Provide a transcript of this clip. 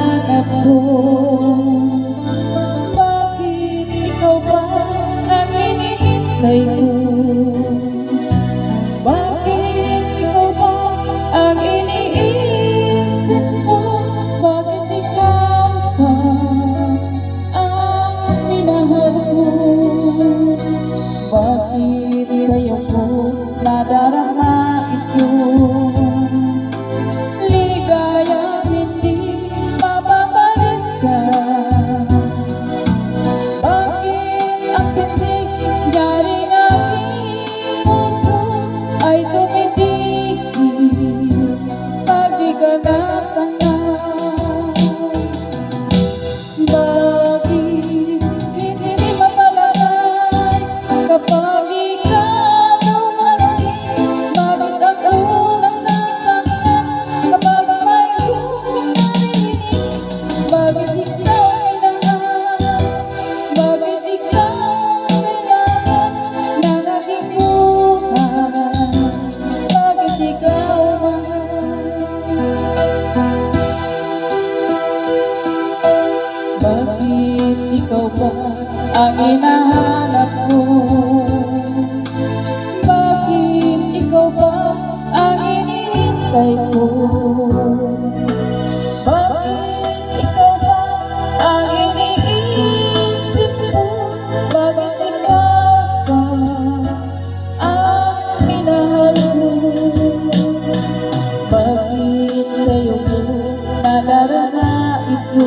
hinahanap ko. Bakit ikaw ba ang hinihintay ko? Bakit ikaw ba ang iniisip ko? Bakit ikaw ba ang minahal ko? Bakit sa'yo ko nadarama ito? Ligayang hindi mapaparisa. Bakit ang pintig dyaring aking puso ay tumitigil pag di ka natanggap? Bakit hindi mapalagay kapag ikaw dumarating? Bakit ako nasasaktan kapag may lumarinig? Bakit ikaw kailangan? Bakit ikaw kailangan na naging buhay? Bakit ikaw Bakit ikaw ba ang hinahanap ko? Bakit ikaw ba ang hinihintay ko? Bakit ikaw ba ang iniisip ko? Bakit ikaw ba ang minahal ko? Bakit sa'yo ko nadarama ito?